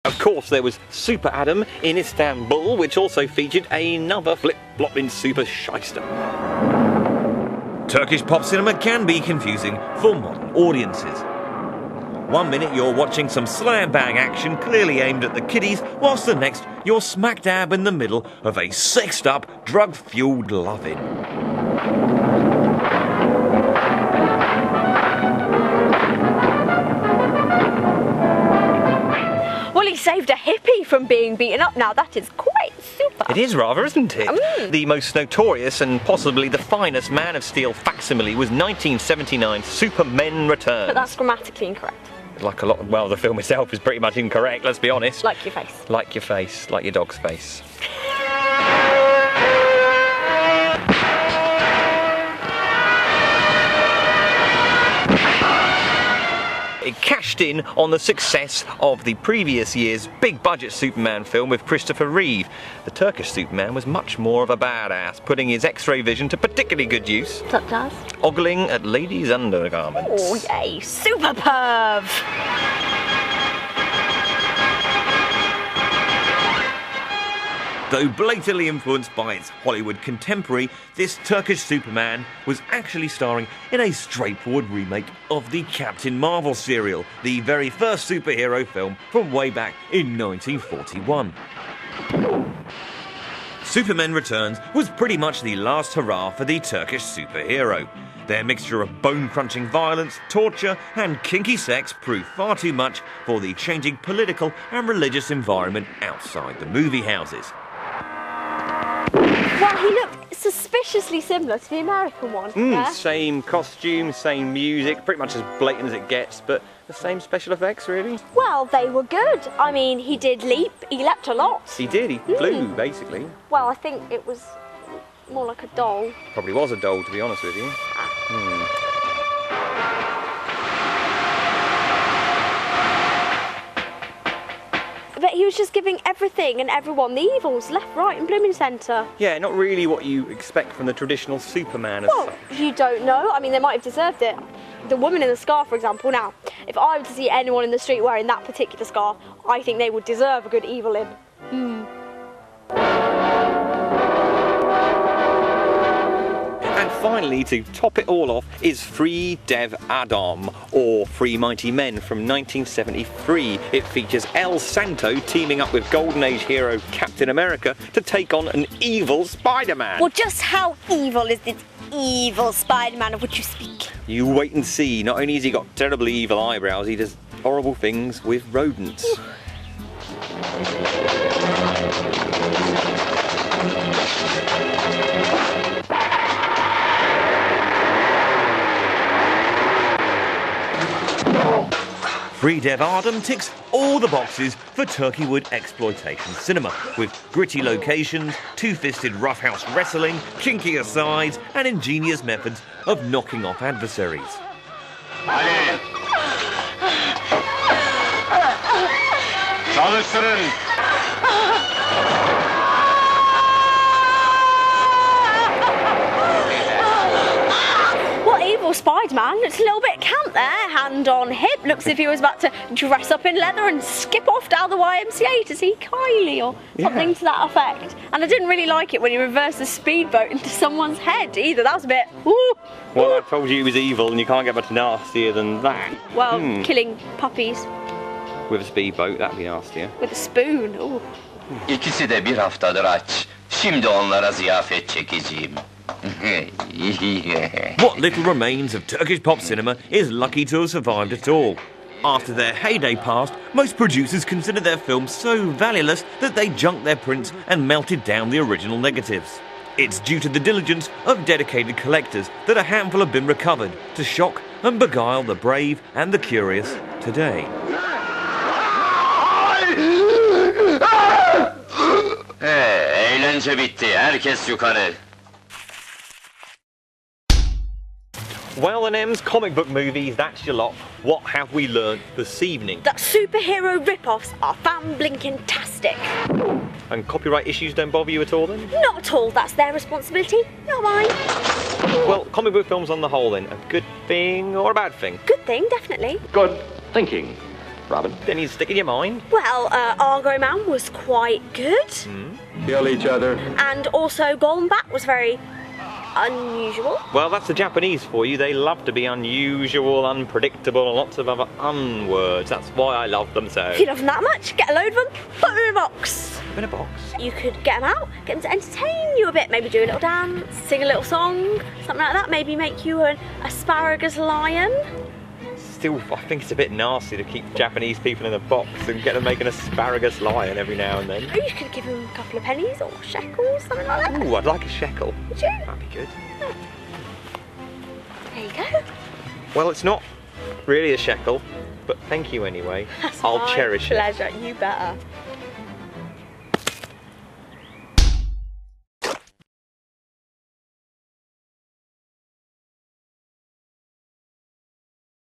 Of course, there was Super Adam in Istanbul, which also featured another flip-flopping super shyster. Turkish pop cinema can be confusing for modern audiences. One minute you're watching some slam bang action clearly aimed at the kiddies, whilst the next you're smack dab in the middle of a sexed up, drug-fueled loving. Well, he saved a hippie from being beaten up. Now that is quite super. It is rather, isn't it? The most notorious and possibly the finest Man of Steel facsimile was 1979's Supermen Return. But that's grammatically incorrect. Like a lot, well, the film itself is pretty much incorrect, let's be honest. Like your face. Like your face, like your dog's face. It cashed in on the success of the previous year's big-budget Superman film with Christopher Reeve. The Turkish Superman was much more of a badass, putting his X-ray vision to particularly good use. Such as? Ogling at ladies' undergarments. Oh, yay. Super perv! Though blatantly influenced by its Hollywood contemporary, this Turkish Superman was actually starring in a straightforward remake of the Captain Marvel serial, the very first superhero film from way back in 1941. Superman Returns was pretty much the last hurrah for the Turkish superhero. Their mixture of bone-crunching violence, torture and kinky sex proved far too much for the changing political and religious environment outside the movie houses. Well, he looked suspiciously similar to the American one. Yeah? Same costume, same music, pretty much as blatant as it gets, but the same special effects, really. Well, they were good. I mean, he did leap, he leapt a lot. He did, he flew, basically. Well, I think it was more like a doll. Probably was a doll, to be honest with you. But he was just giving everything and everyone the evils, left, right and blooming centre. Yeah, not really what you expect from the traditional Superman as Well, such. you don't know. I mean, they might have deserved it. The woman in the scarf, for example. Now, if I were to see anyone in the street wearing that particular scarf, I think they would deserve a good evil in. And finally, to top it all off, is Free Dev Adam, or Free Mighty Men from 1973. It features El Santo teaming up with Golden Age hero Captain America to take on an evil Spider-Man. Well, just how evil is this evil Spider-Man of which you speak? You wait and see. Not only has he got terribly evil eyebrows, he does horrible things with rodents. Free Dev Adam ticks all the boxes for Turkeywood exploitation cinema, with gritty locations, two-fisted roughhouse wrestling, kinky asides and ingenious methods of knocking off adversaries. Ali! Çalıştırın! Evil Spider-Man looks a little bit camp there, hand on hip, looks as if he was about to dress up in leather and skip off down the YMCA to see Kylie or something to that effect. And I didn't really like it when he reversed the speedboat into someone's head either. That was a bit, woo. Well, I told you he was evil and you can't get much nastier than that. Well, killing puppies. With a speedboat, that'd be nastier. With a spoon, ooh. İkisi de bir haftadır aç. Şimdi onlara ziyafet çekeceğim. What little remains of Turkish pop cinema is lucky to have survived at all. After their heyday passed, most producers considered their films so valueless that they junked their prints and melted down the original negatives. It's due to the diligence of dedicated collectors that a handful have been recovered to shock and beguile the brave and the curious today. Eğlence bitti. Herkes yukarı. Well then, Ems, comic book movies, that's your lot. What have we learnt this evening? That superhero rip-offs are fan-blinking-tastic. And copyright issues don't bother you at all then? Not at all, that's their responsibility, not mine. Well, comic book films on the whole then, a good thing or a bad thing? Good thing, definitely. Good thinking. Robin. Any stick in your mind? Well, Argo Man was quite good. Kill each other. And also Golden Bat was very unusual. Well, that's the Japanese for you. They love to be unusual, unpredictable, and lots of other words. That's why I love them so. If you love them that much, get a load of them, put them in a box. In a box. You could get them out, get them to entertain you a bit, maybe do a little dance, sing a little song, something like that, maybe make you an asparagus lion. Still, I think it's a bit nasty to keep Japanese people in a box and get them make an asparagus lion every now and then. Or you could give them a couple of pennies or shekels, something like that. Ooh, I'd like a shekel. Would you? That'd be good. There you go. Well, it's not really a shekel, but thank you anyway. That's I'll my cherish it. pleasure. You better.